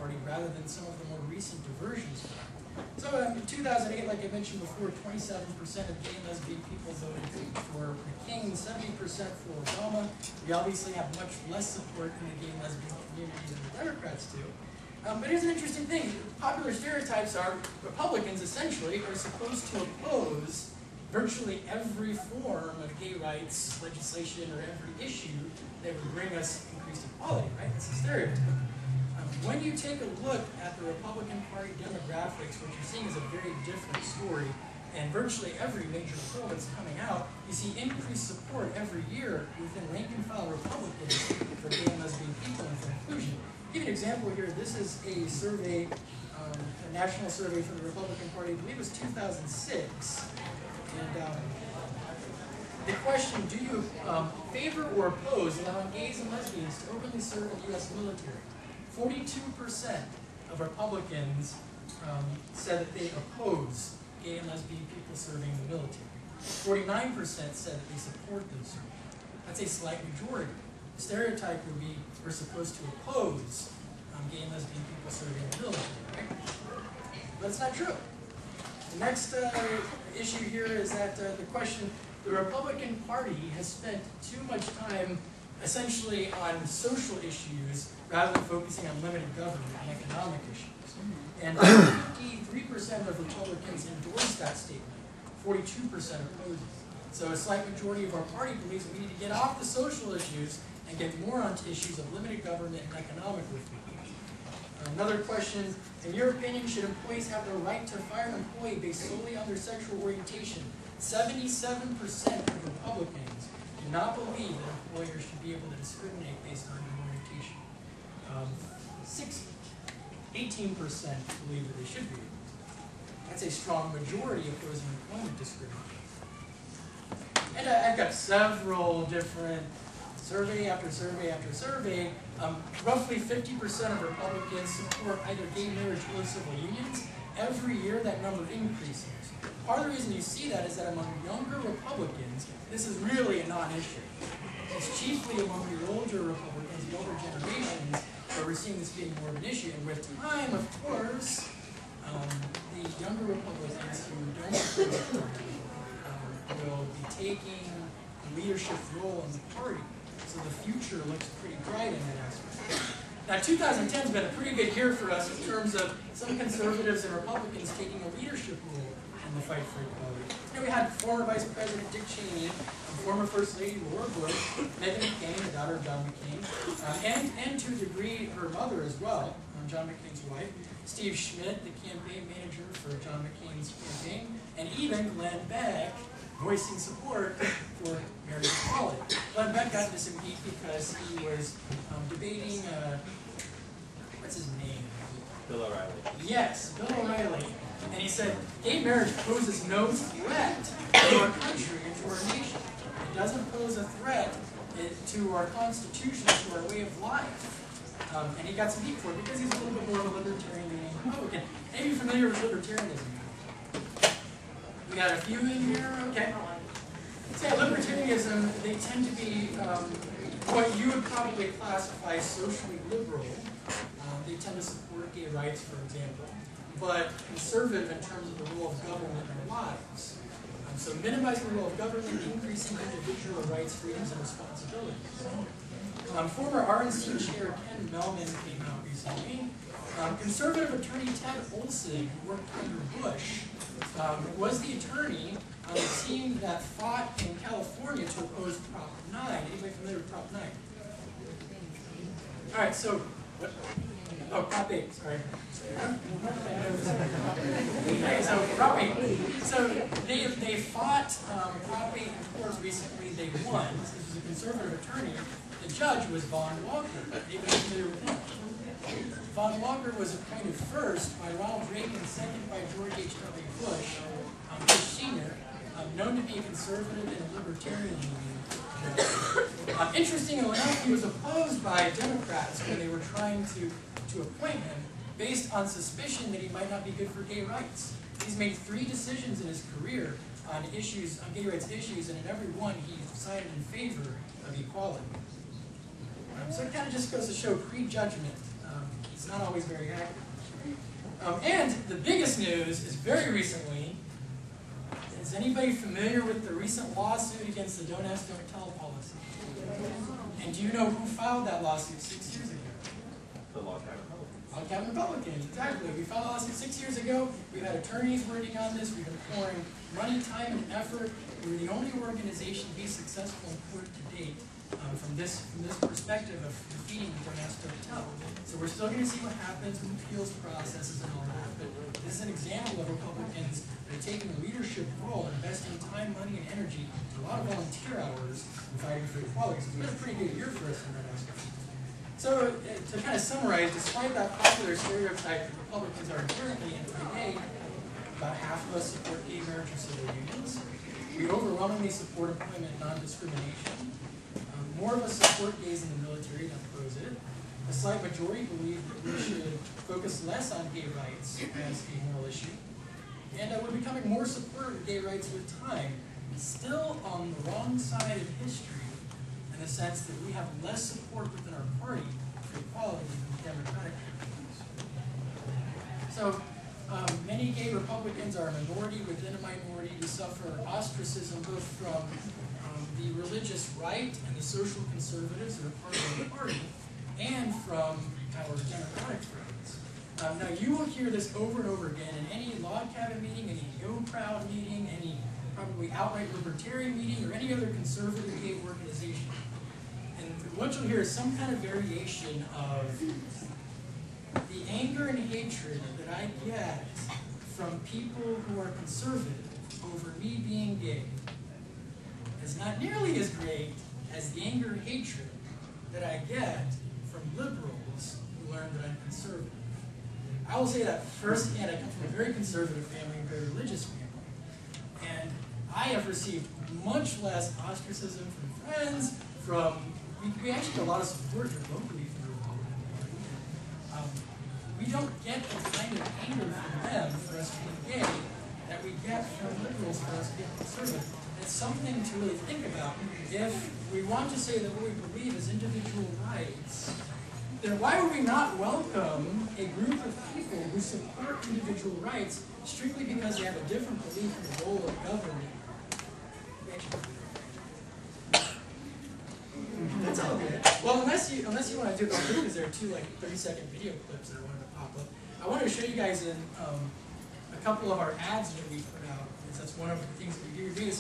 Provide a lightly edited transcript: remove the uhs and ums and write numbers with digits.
Party rather than some of the more recent diversions. So in 2008, like I mentioned before, 27% of gay and lesbian people voted for McCain, 70% for Obama. We obviously have much less support in the gay and lesbian community than the Democrats do. But here's an interesting thing. Popular stereotypes are Republicans, essentially, are supposed to oppose virtually every form of gay rights legislation or every issue that would bring us increased equality, right? That's a stereotype. When you take a look at the Republican Party demographics, what you're seeing is a very different story. And virtually every major poll that's coming out, you see increased support every year within rank-and-file Republicans for gay and lesbian people and for inclusion. I'll give you an example here. This is a survey, a national survey for the Republican Party. I believe it was 2006. And the question, do you favor or oppose allowing gays and lesbians to openly serve in the U.S. military? 42% of Republicans said that they oppose gay and lesbian people serving in the military. 49% said that they support them serving. That's a slight majority. The stereotype would be we're supposed to oppose gay and lesbian people serving in the military, right? But it's not true. The next issue here is that the question, the Republican Party has spent too much time essentially on social issues rather than focusing on limited government and economic issues. And 53% of Republicans endorse that statement, 42% oppose it. So a slight majority of our party believes we need to get off the social issues and get more onto issues of limited government and economic reform. Another question, in your opinion, should employees have the right to fire an employee based solely on their sexual orientation? 77% of Republicans do not believe that employers should be able to discriminate based on their orientation. 18% believe that they should be. That's a strong majority opposing employment discrimination. And I've got several different survey after survey after survey. Roughly 50% of Republicans support either gay marriage or civil unions. Every year that number increases. Part of the reason you see that is that among younger Republicans, this is really a non-issue. It's chiefly among the older Republicans, the older generations, where we're seeing this being more of an issue. And with time, of course, the younger Republicans who don't support will be taking a leadership role in the party. So the future looks pretty bright in that aspect. Now, 2010 has been a pretty good year for us in terms of some conservatives and Republicans taking a leadership role in the fight for equality. You know, we had former Vice President Dick Cheney, former First Lady Laura Bush, Meghan McCain, the daughter of John McCain, and to a degree her mother as well, John McCain's wife, Steve Schmidt, the campaign manager for John McCain's campaign, and even Glenn Beck, voicing support for marriage equality. Glenn Beck got this impeached because he was debating, what's his name? Bill O'Reilly. Yes, Bill O'Reilly. And he said, gay marriage poses no threat to our country and to our nation. It doesn't pose a threat to our Constitution, to our way of life. And he got some heat for it because he's a little bit more of a libertarian than a Republican. Are you familiar with libertarianism? We got a few in here, okay. So yeah, libertarianism, they tend to be what you would probably classify as socially liberal. They tend to support gay rights, for example, but conservative in terms of the role of government in our lives. So minimizing the role of government, increasing individual rights, freedoms, and responsibilities. Former RNC chair Ken Mehlman came out recently. Conservative attorney Ted Olson, who worked under Bush, was the attorney on the team that fought in California to oppose Prop 9. Anybody familiar with Prop 9? All right, so, oh, Prop 8, sorry. Okay, so Prop 8. So they fought Prop 8 in court recently. They won. This was a conservative attorney. The judge was Vaughn Walker. Anybody familiar with him? Vaughn Walker was appointed first by Ronald Reagan, second by George H.W. Bush, Bush Sr., known to be a conservative and libertarian. Interestingly enough, he was opposed by Democrats when they were trying to appoint him based on suspicion that he might not be good for gay rights. He's made 3 decisions in his career on issues, on gay rights issues, and in every one he decided in favor of equality. So it kind of just goes to show prejudgment. It's not always very accurate. And the biggest news is very recently. Is anybody familiar with the recent lawsuit against the Don't Ask, Don't Tell policy? And do you know who filed that lawsuit 6 years ago? The Log Cabin Log Cabin Republicans, exactly. We filed a lawsuit 6 years ago. We've had attorneys working on this. We've been pouring money, time, and effort. We were the only organization to be successful in court to date from this perspective of defeating the Don't Ask, Don't Tell. So we're still going to see what happens with appeals processes and all that. But this is an example of Republicans that are taking a leadership role, investing time, money, and energy, and a lot of volunteer hours in fighting for equality. It's been a pretty good year for us in that aspect. So to kind of summarize, despite that popular stereotype that Republicans are inherently anti-gay, about half of us support gay marriage or civil unions. We overwhelmingly support employment non-discrimination. More of us support gays in the military than oppose it. A slight majority believe that we should focus less on gay rights as a moral issue. And we're becoming more supportive of gay rights with time, still on the wrong side of history in the sense that we have less support within our party for equality than the Democratic Party. So many gay Republicans are a minority within a minority. We suffer ostracism both from the religious right and the social conservatives that are part of the party, and from our Democratic friends. Now you will hear this over and over again in any log cabin meeting, any G.O.P meeting, any probably outright libertarian meeting, or any other conservative gay organization. And what you'll hear is some kind of variation of the anger and hatred that I get from people who are conservative over me being gay is not nearly as great as the anger and hatred that I get from liberals who learn that I'm conservative. I will say that firsthand. I come from a very conservative family, a very religious family, and I have received much less ostracism from friends, we actually get a lot of support here locally from the Republican Party. We don't get the kind of anger from them for us being gay that we get from liberals for us being conservative. It's something to really think about. If we want to say that what we believe is individual rights, then why would we not welcome a group of people who support individual rights strictly because they have a different belief in the role of government? That's all good. Well, unless you want to do it quick, because there are two 30-second video clips that I wanted to pop up. I wanted to show you guys in a couple of our ads that we put out. That's one of the things that we do.